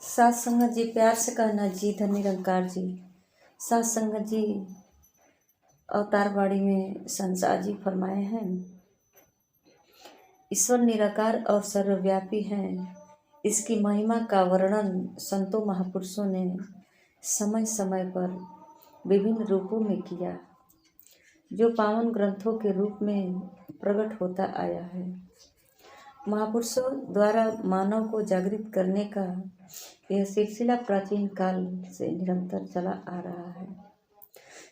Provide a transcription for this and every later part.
सात संगत जी, प्यार से कहना जी। धन निरंकार जी। सात संगत जी अवतार बाड़ी में संसार जी फरमाए हैं, ईश्वर निराकार और सर्वव्यापी हैं। इसकी महिमा का वर्णन संतों महापुरुषों ने समय समय पर विभिन्न रूपों में किया, जो पावन ग्रंथों के रूप में प्रकट होता आया है। महापुरुषों द्वारा मानव को जागृत करने का यह सिलसिला प्राचीन काल से निरंतर चला आ रहा है।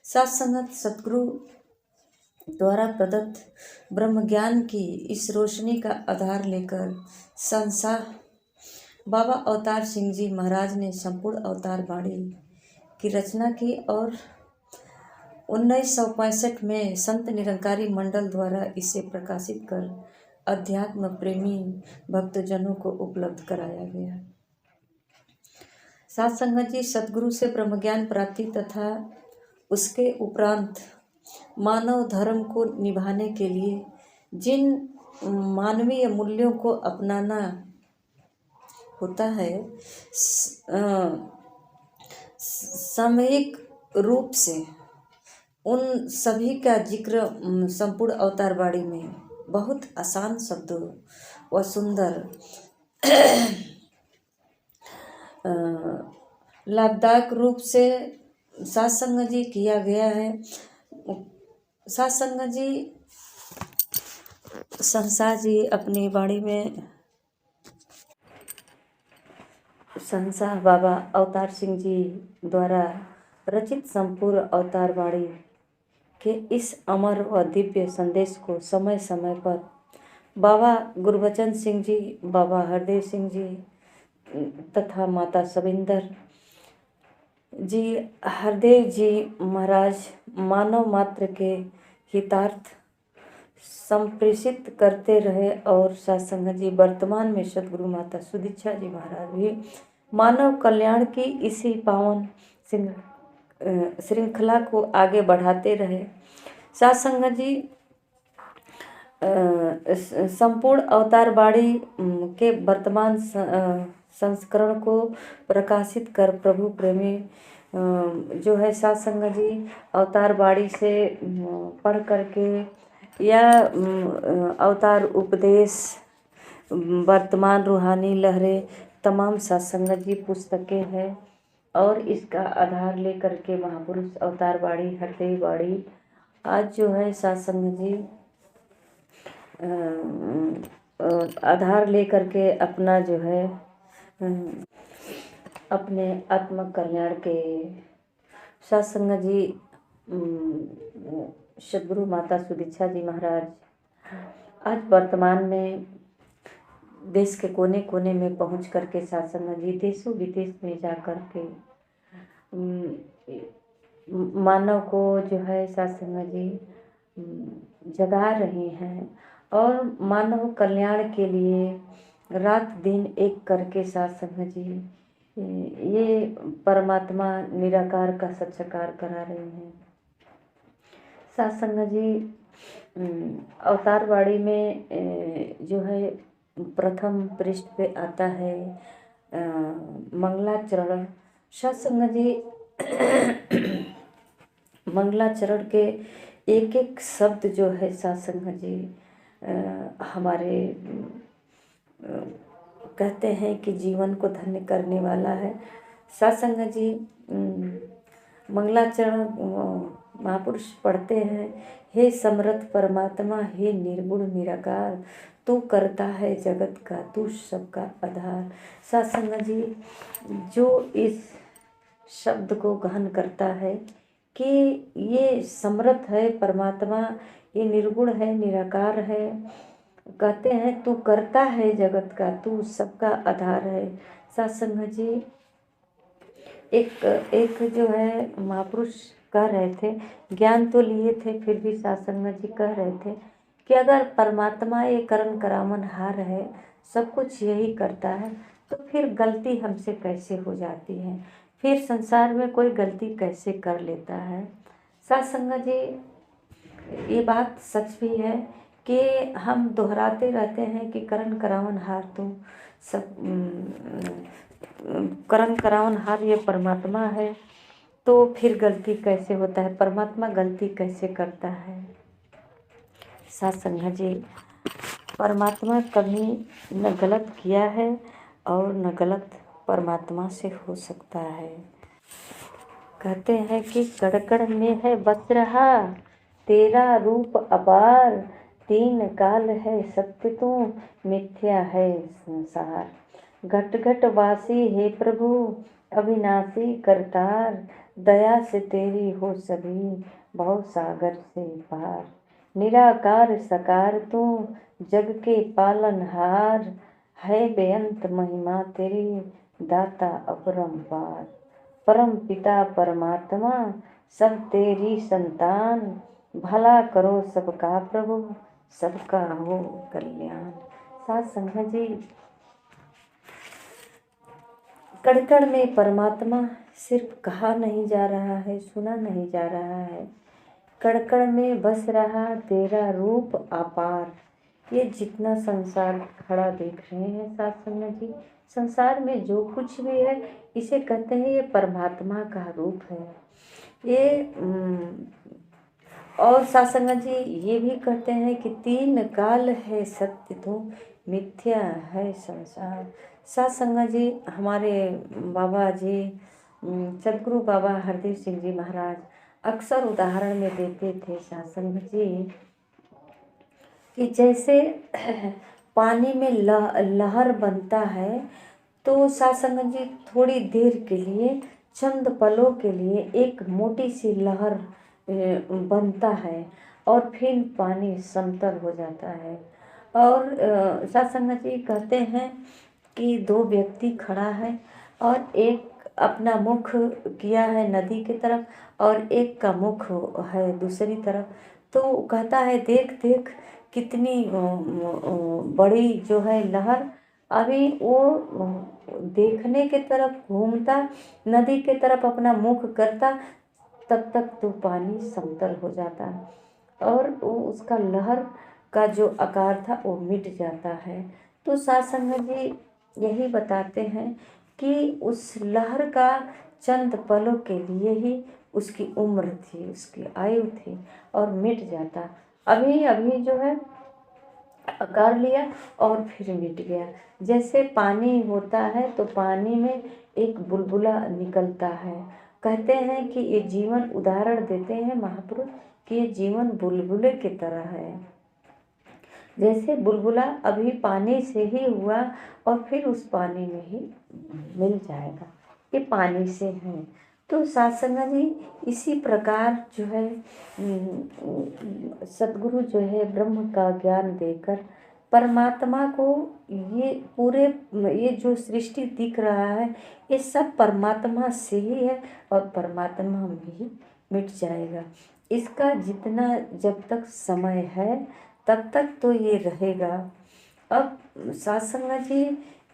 सात संगत सतगुरु द्वारा प्रदत्त ब्रह्म ज्ञान की इस रोशनी का आधार लेकर संसार बाबा अवतार सिंह जी महाराज ने संपूर्ण अवतार बाड़ी की रचना की और 1965 में संत निरंकारी मंडल द्वारा इसे प्रकाशित कर अध्यात्म प्रेमी भक्तजनों को उपलब्ध कराया गया। सात संगत जी सतगुरु से ब्रह्मज्ञान प्राप्ति तथा उसके उपरांत मानव धर्म को निभाने के लिए जिन मानवीय मूल्यों को अपनाना होता है, सामयिक रूप से उन सभी का जिक्र संपूर्ण अवतार बाड़ी में बहुत आसान शब्दों व सुंदर लाभदायक रूप से सात संगत जी किया गया है। सात संगत जी संसार जी अपनी बाड़ी में संसार बाबा अवतार सिंह जी द्वारा रचित संपूर्ण अवतार बाड़ी के इस अमर व दिव्य संदेश को समय समय पर बाबा गुरबचन सिंह जी, बाबा हरदेव सिंह जी तथा माता सविंदर जी, हरदेव जी महाराज मानव मात्र के हितार्थ संप्रेषित करते रहे और सात संगत जी वर्तमान में सदगुरु माता सुदीक्षा जी महाराज भी मानव कल्याण की इसी पावन श्रृंखला को आगे बढ़ाते रहे। सात संगत जी संपूर्ण अवतार बाड़ी के वर्तमान संस्करण को प्रकाशित कर प्रभु प्रेमी जो है सात संगत जी अवतार बाड़ी से पढ़ करके या अवतार उपदेश, वर्तमान रूहानी लहरें, तमाम सात संगत जी पुस्तकें हैं और इसका आधार लेकर के महापुरुष अवतार बाड़ी, हरदेव बाड़ी आज जो है सात संगत जी आधार लेकर के अपना जो है अपने आत्म कल्याण के सात संगत जी सदगुरु माता सुदीक्षा जी महाराज आज वर्तमान में देश के कोने कोने में पहुंच करके सात संगत जी देशों विदेश में जा कर के मानव को जो है सात संगत जी जगा रहे हैं और मानव कल्याण के लिए रात दिन एक करके सात संगत जी ये परमात्मा निराकार का सत्कार करा रहे हैं। सात संगत जी अवतार बाड़ी में जो है प्रथम पृष्ठ पे आता है मंगलाचरण। सात संगत जी मंगलाचरण के एक एक शब्द जो है सात संगत जी हमारे कहते हैं कि जीवन को धन्य करने वाला है। सात संगत जी मंगलाचरण महापुरुष पढ़ते हैं, हे समर्थ परमात्मा, हे निर्गुण निराकार, तू करता है जगत का, तू सबका आधार। सात संगत जी जो इस शब्द को गहन करता है कि ये समर्थ है परमात्मा, ये निर्गुण है, निराकार है, कहते हैं तू करता है जगत का, तू सबका आधार है। सात संगत जी एक जो है महापुरुष कह रहे थे, ज्ञान तो लिए थे फिर भी सात संगत जी कह रहे थे कि अगर परमात्मा ये करण करावन हार है, सब कुछ यही करता है, तो फिर गलती हमसे कैसे हो जाती है, फिर संसार में कोई गलती कैसे कर लेता है। सात संगत जी ये बात सच भी है कि हम दोहराते रहते हैं कि करण करावन हार तो सब करण करावनहार ये परमात्मा है, तो फिर गलती कैसे होता है? परमात्मा गलती कैसे करता है? साथ संगत जी, परमात्मा कभी न गलत किया है और न गलत परमात्मा से हो सकता है। कहते हैं कि कड़कड़ में है बस रहा तेरा रूप अपार, तीन काल है सत्य तू, मिथ्या है संसार। घट घट वासी हे प्रभु अविनाशी करतार, दया से तेरी हो सभी भव सागर से पार। निराकार सकार तू जग के पालनहार, है बेअंत महिमा तेरी दाता अपरंपार। परम पिता परमात्मा सब तेरी संतान, भला करो सबका प्रभु सबका हो कल्याण। साथ संगत जी, कड़कड़ में परमात्मा सिर्फ कहा नहीं जा रहा है, सुना नहीं जा रहा है। कड़कड़ में बस रहा तेरा रूप अपार। ये जितना संसार खड़ा देख रहे हैं साथ संगत जी, संसार में जो कुछ भी है इसे कहते हैं ये परमात्मा का रूप है। ये और साथ संगत जी ये भी कहते हैं कि तीन काल है सत्य तो मिथ्या है संसार। साथ संगत जी, हमारे बाबा जी सदगुरु बाबा हरदेव सिंह जी महाराज अक्सर उदाहरण में देते थे साथ संगत जी कि जैसे पानी में लहर बनता है, तो साथ संगत जी थोड़ी देर के लिए, चंद पलों के लिए एक मोटी सी लहर बनता है और फिर पानी समतल हो जाता है। और साथ संगत जी कहते हैं कि दो व्यक्ति खड़ा है और एक अपना मुख किया है नदी की तरफ और एक का मुख है दूसरी तरफ। तो कहता है देख देख कितनी बड़ी जो है लहर, अभी वो देखने के तरफ घूमता, नदी के तरफ अपना मुख करता, तब तक तो पानी समतल हो जाता है और वो उसका लहर का जो आकार था वो मिट जाता है। तो साथ संगत जी यही बताते हैं कि उस लहर का चंद पलों के लिए ही उसकी उम्र थी, उसकी आयु थी और मिट जाता। अभी अभी जो है आकार लिया और फिर मिट गया। जैसे पानी होता है तो पानी में एक बुलबुला निकलता है। कहते हैं कि ये जीवन, उदाहरण देते हैं महापुरुष कि ये जीवन बुलबुले की तरह है। जैसे बुलबुला अभी पानी से ही हुआ और फिर उस पानी में ही मिल जाएगा, ये पानी से है। तो साथ संगत जी इसी प्रकार जो है सद्गुरु जो है ब्रह्म का ज्ञान देकर परमात्मा को, ये पूरे ये जो सृष्टि दिख रहा है ये सब परमात्मा से ही है और परमात्मा में ही मिट जाएगा। इसका जितना जब तक समय है तब तक तो ये रहेगा। अब साथ संगत जी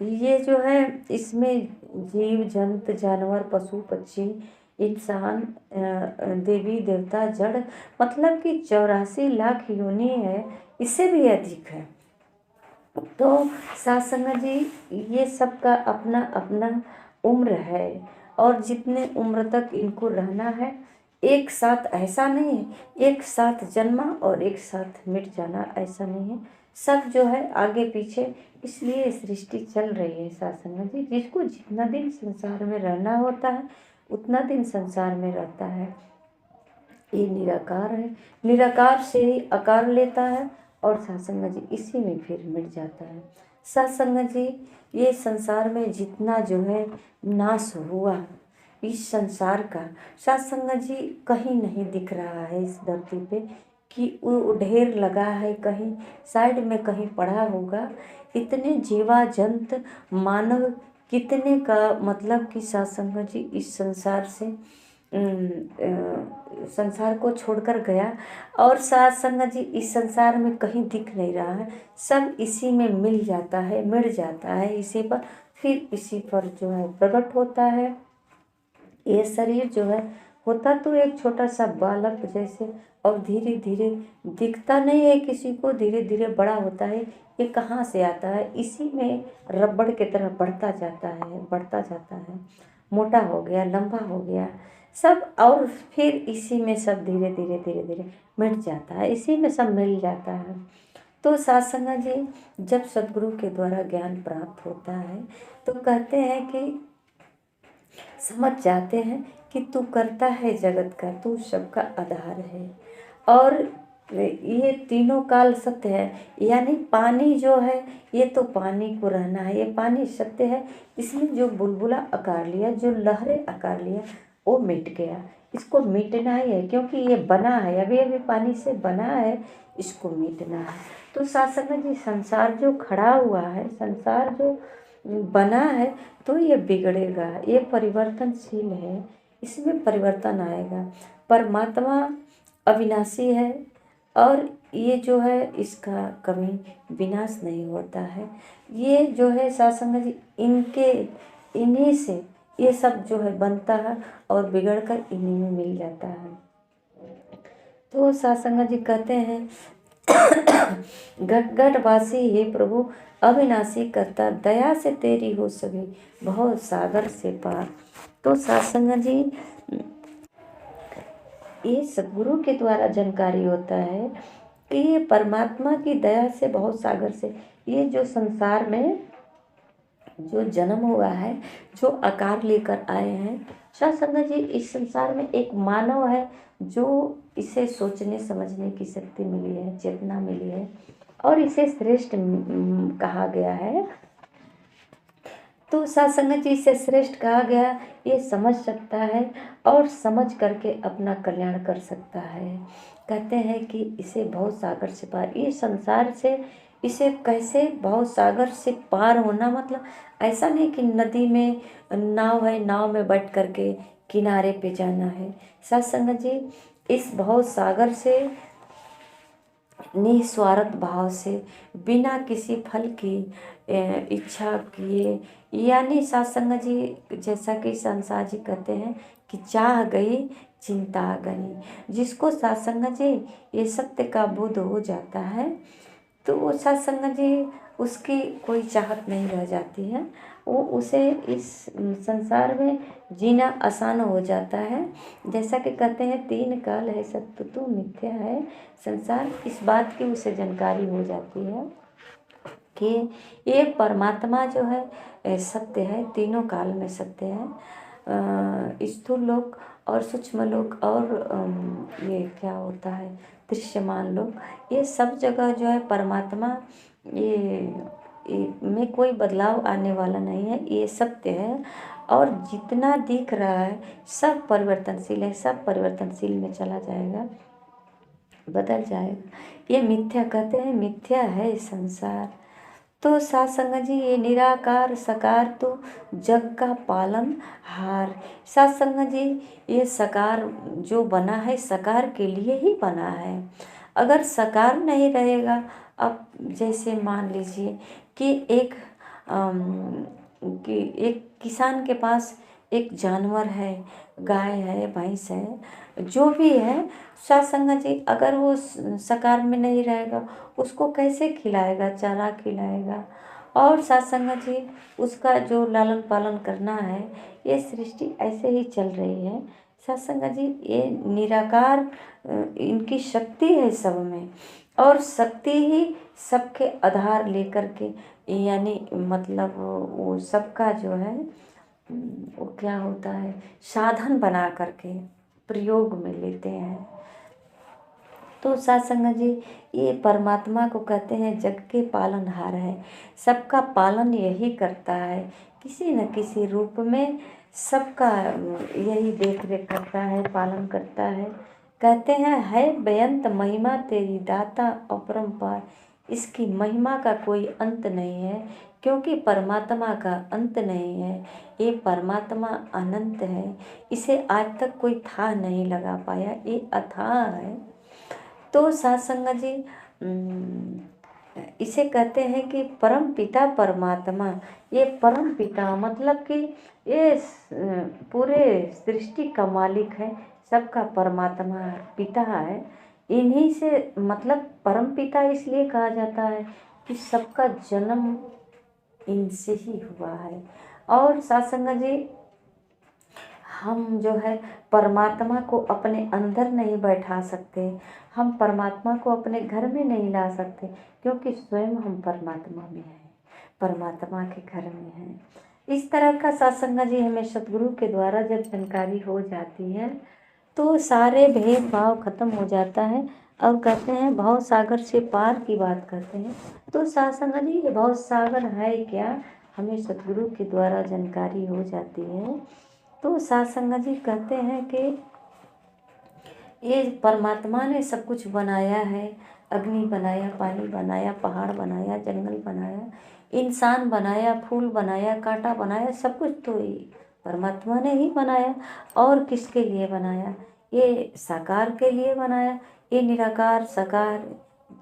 ये जो है इसमें जीव जंतु जानवर पशु पक्षी इंसान देवी देवता जड़, मतलब कि 84 लाख योनि है, इससे भी अधिक है। तो साथ संगत जी ये सब का अपना अपना उम्र है और जितने उम्र तक इनको रहना है, एक साथ ऐसा नहीं है एक साथ जन्मा और एक साथ मिट जाना, ऐसा नहीं है। सब जो है आगे पीछे, इसलिए सृष्टि चल रही है साथ संगत जी। जिसको जितना दिन संसार में रहना होता है उतना दिन संसार में रहता है। ये निराकार है, निराकार से ही आकार लेता है और सत्संग जी इसी में फिर मिट जाता है। सत्संग जी ये संसार में जितना जो है नाश हुआ इस संसार का, सत्संग जी कहीं नहीं दिख रहा है इस धरती पे कि वो ढेर लगा है, कहीं साइड में कहीं पड़ा होगा। इतने जीवा जंत मानव कितने का मतलब कि सत्संग जी इस संसार से संसार को छोड़कर गया और साथ संगत जी इस संसार में कहीं दिख नहीं रहा है। सब इसी में मिल जाता है, मिट जाता है इसी पर, फिर इसी पर जो है प्रकट होता है। ये शरीर जो है होता तो एक छोटा सा बालक जैसे, और धीरे धीरे दिखता नहीं है किसी को, धीरे धीरे बड़ा होता है। ये कहाँ से आता है? इसी में रबड़ की तरह बढ़ता जाता है, बढ़ता जाता है, मोटा हो गया, लंबा हो गया सब, और फिर इसी में सब धीरे धीरे धीरे धीरे मिट जाता है, इसी में सब मिल जाता है। तो साथ संगत जी, जब सदगुरु के द्वारा ज्ञान प्राप्त होता है तो कहते हैं कि समझ जाते हैं कि तू करता है जगत का, तू सबका आधार है। और ये तीनों काल सत्य है, यानी पानी जो है ये तो पानी को रहना है, ये पानी सत्य है। इसने जो बुलबुला आकार लिया, जो लहरें आकार लिया, वो मिट गया, इसको मिटना ही है, क्योंकि ये बना है, अभी अभी पानी से बना है, इसको मिटना है। तो साथ संगत जी, संसार जो खड़ा हुआ है, संसार जो बना है, तो ये बिगड़ेगा, ये परिवर्तनशील है, इसमें परिवर्तन आएगा। परमात्मा अविनाशी है, और ये जो है इसका कभी विनाश नहीं होता है। ये जो है सत्संग जी, इन्हीं से ये सब जो है बनता है और बिगड़कर इन्हीं में मिल जाता है। तो सत्संग जी कहते हैं घट घट वासी हे प्रभु अविनाशी करता, दया से तेरी हो सभी बहुत सागर से पार। तो सत्संग जी, ये सदगुरु के द्वारा जानकारी होता है कि ये परमात्मा की दया से बहुत सागर से, ये जो संसार में जो जन्म हुआ है, जो आकार लेकर आए हैं, सत्संग जी, इस संसार में एक मानव है जो इसे सोचने समझने की शक्ति मिली है, चेतना मिली है, और इसे श्रेष्ठ कहा गया है। तो सत्संग जी, इसे श्रेष्ठ कहा गया, ये समझ सकता है और समझ करके अपना कल्याण कर सकता है। कहते हैं कि इसे बहुत सागर से पार, ये संसार से इसे कैसे बहुत सागर से पार होना, मतलब ऐसा नहीं कि नदी में नाव है, नाव में बैठ करके किनारे पे जाना है। सत्संग जी, इस बहुत सागर से निस्वार्थ भाव से, बिना किसी फल की इच्छा किए, यानी सत्संग जी, जैसा कि संसार जी कहते हैं कि चाह गई चिंता गई। जिसको सत्संग जी ये सत्य का बोध हो जाता है, तो वो सत्संग जी उसकी कोई चाहत नहीं रह जाती है, वो उसे इस संसार में जीना आसान हो जाता है। जैसा कि कहते हैं तीन काल है सत्य तू मिथ्या है संसार, इस बात की उसे जानकारी हो जाती है कि ये परमात्मा जो है सत्य है, तीनों काल में सत्य है। स्थूल लोक और सूक्ष्म लोक और ये क्या होता है दृश्यमान लोक, ये सब जगह जो है परमात्मा ये में कोई बदलाव आने वाला नहीं है, ये सत्य है। और जितना दिख रहा है सब परिवर्तनशील है, सब परिवर्तनशील में चला जाएगा, बदल जाएगा। ये मिथ्या कहते हैं, मिथ्या है संसार। तो सत्संग जी, ये निराकार सकार तो जग का पालन हार। सत्संग जी, ये सकार जो बना है सकार के लिए ही बना है। अगर सकार नहीं रहेगा, अब जैसे मान लीजिए कि एक किसान के पास एक जानवर है, गाय है, भैंस है, जो भी है, सत्संग जी, अगर वो सकार में नहीं रहेगा, उसको कैसे खिलाएगा, चारा खिलाएगा। और सत्संग जी, उसका जो लालन पालन करना है, ये सृष्टि ऐसे ही चल रही है। सत्संग जी, ये निराकार इनकी शक्ति है सब में, और शक्ति ही सबके आधार लेकर के, यानी मतलब वो सबका जो है वो क्या होता है साधन बना करके प्रयोग में लेते हैं। तो सत्संग जी, ये परमात्मा को कहते हैं जग के पालनहार है, सबका पालन यही करता है, किसी न किसी रूप में सबका यही देख रेख करता है, पालन करता है। कहते हैं है बेअंत महिमा तेरी दाता अपरंपार, इसकी महिमा का कोई अंत नहीं है, क्योंकि परमात्मा का अंत नहीं है। ये परमात्मा अनंत है, इसे आज तक कोई था नहीं लगा पाया, ये अथाह है। तो सत्संग जी, इसे कहते हैं कि परम पिता परमात्मा। ये परम पिता मतलब कि ये पूरे सृष्टि का मालिक है, सबका परमात्मा पिता है। इन्हीं से मतलब परम पिता इसलिए कहा जाता है कि सबका जन्म इनसे ही हुआ है। और सत्संग जी, हम जो है परमात्मा को अपने अंदर नहीं बैठा सकते, हम परमात्मा को अपने घर में नहीं ला सकते, क्योंकि स्वयं हम परमात्मा में हैं, परमात्मा के घर में हैं। इस तरह का सत्संग जी हमें सतगुरु के द्वारा जब जानकारी हो जाती है तो सारे भेदभाव खत्म हो जाता है। और कहते हैं भव सागर से पार की बात करते हैं। तो सत्संग जी ये भव सागर है क्या, हमें सतगुरु के द्वारा जानकारी हो जाती है। तो सत्संग जी कहते हैं कि ये परमात्मा ने सब कुछ बनाया है, अग्नि बनाया, पानी बनाया, पहाड़ बनाया, जंगल बनाया, इंसान बनाया, फूल बनाया, कांटा बनाया, सब कुछ तो ये परमात्मा ने ही बनाया। और किसके लिए बनाया, ये साकार के लिए बनाया। ये निराकार साकार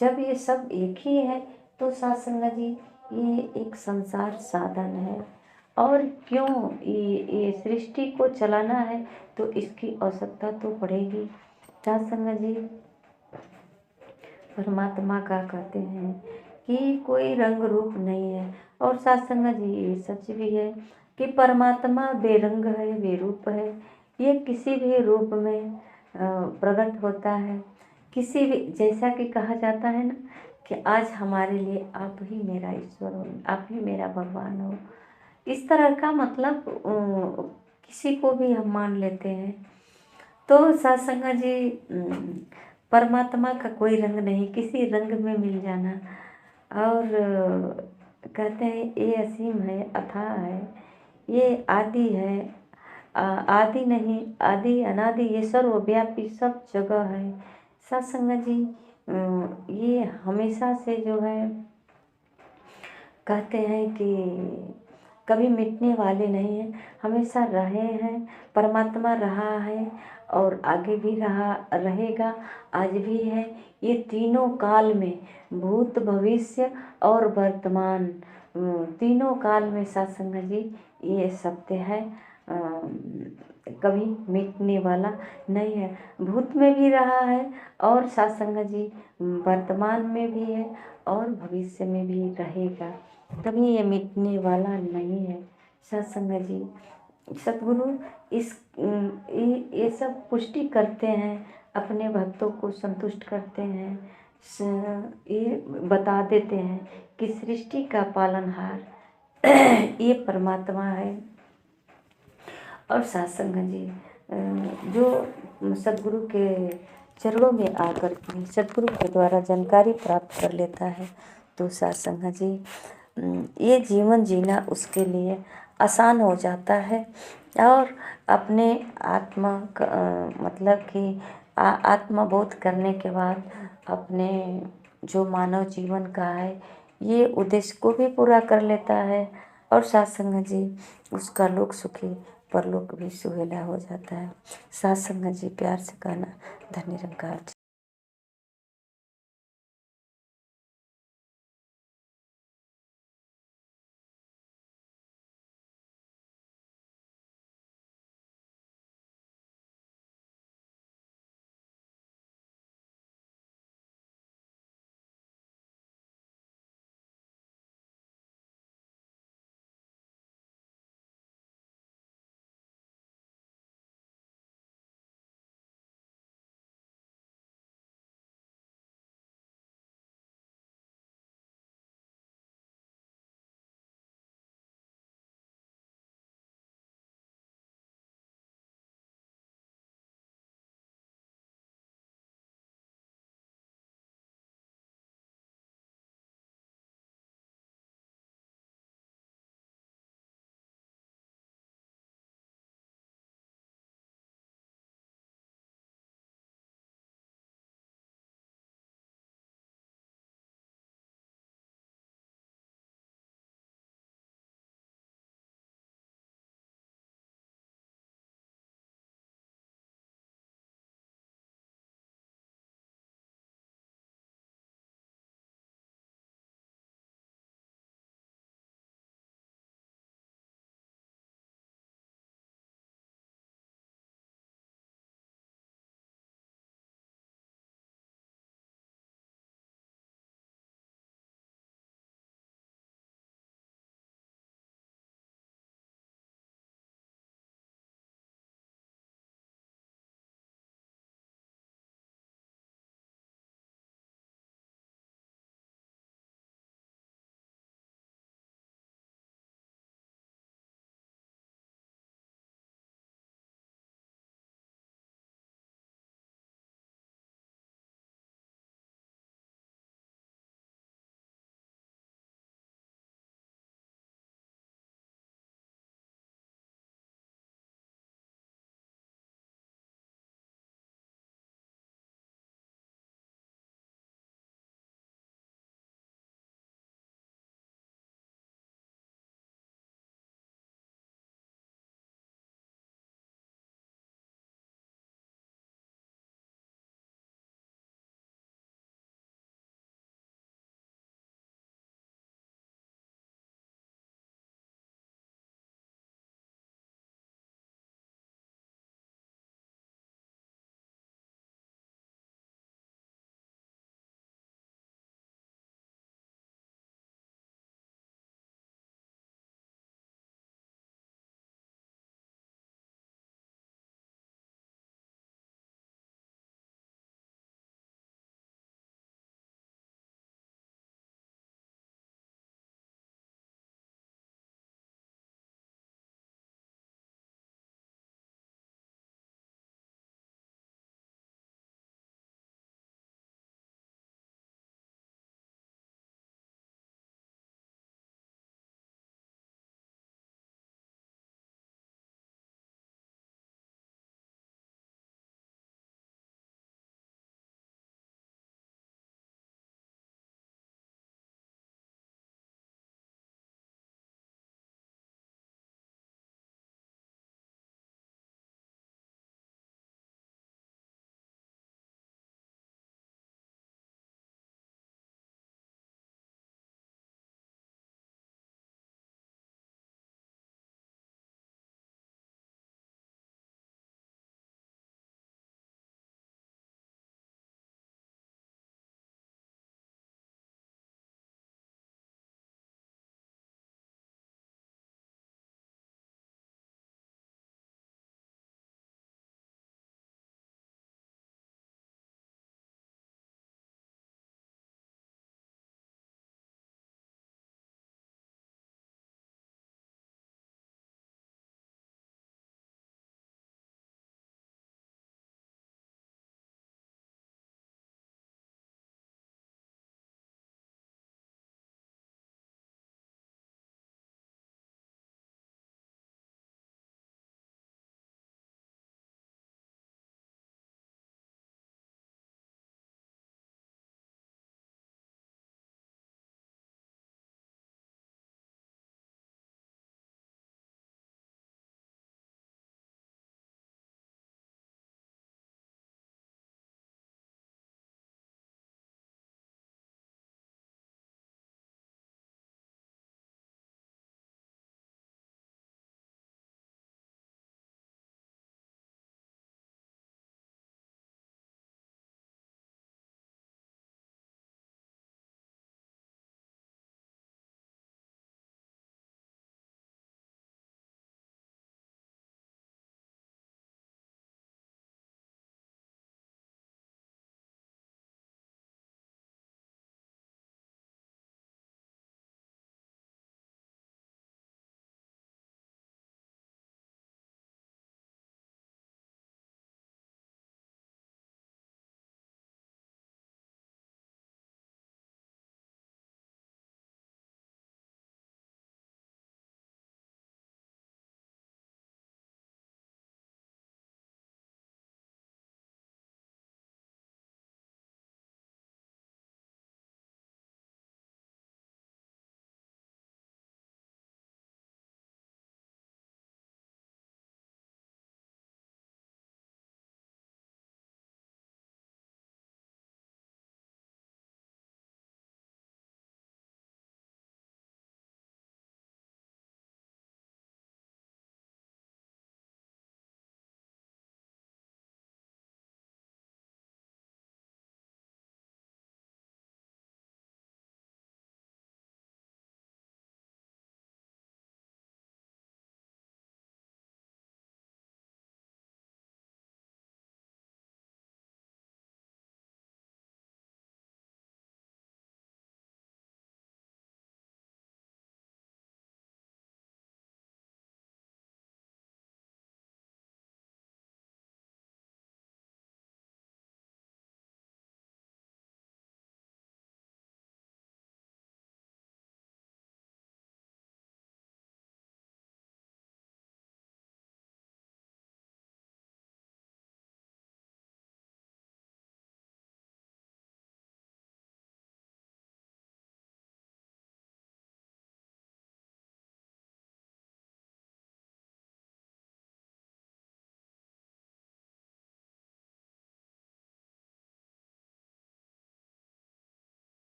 जब ये सब एक ही है तो सत्संग जी ये एक संसार साधन है। और क्यों ये सृष्टि को चलाना है तो इसकी आवश्यकता तो पड़ेगी। सत्संग जी परमात्मा का कहते हैं कि कोई रंग रूप नहीं है। और सत्संग जी ये सच भी है कि परमात्मा बेरंग है, बेरूप है। ये किसी भी रूप में प्रकट होता है। किसी भी, जैसा कि कहा जाता है ना कि आज हमारे लिए आप ही मेरा ईश्वर हो, आप ही मेरा भगवान हो। इस तरह का मतलब किसी को भी हम मान लेते हैं। तो सत्संग जी परमात्मा का कोई रंग नहीं, किसी रंग में मिल जाना। और कहते हैं ये असीम है, अथाह है, ये आदि है, आदि नहीं, आदि अनादि, ये सर्वव्यापी सब जगह है। सत्संग जी ये हमेशा से जो है कहते हैं कि कभी मिटने वाले नहीं हैं, हमेशा रहे हैं। परमात्मा रहा है और आगे भी रहा रहेगा, आज भी है। ये तीनों काल में, भूत भविष्य और वर्तमान, तीनों काल में सत्संग जी ये सत्य है, कभी मिटने वाला नहीं है। भूत में भी रहा है और सत्संग जी वर्तमान में भी है और भविष्य में भी रहेगा, कभी ये मिटने वाला नहीं है। सत्संग जी सतगुरु इस ये सब पुष्टि करते हैं, अपने भक्तों को संतुष्ट करते हैं। ये बता देते हैं कि सृष्टि का पालनहार ये परमात्मा है। और सत्संग जी जो सतगुरु के चरणों में आकर के सतगुरु के द्वारा जानकारी प्राप्त कर लेता है तो सत्संग जी ये जीवन जीना उसके लिए आसान हो जाता है। और अपने आत्मा का मतलब कि आत्मबोध करने के बाद अपने जो मानव जीवन का है ये उद्देश्य को भी पूरा कर लेता है। और सत्संग जी उसका लोक सुखी परलोक भी सुहेला हो जाता है। सत्संग जी प्यार से कहना, धन्य निरंकार।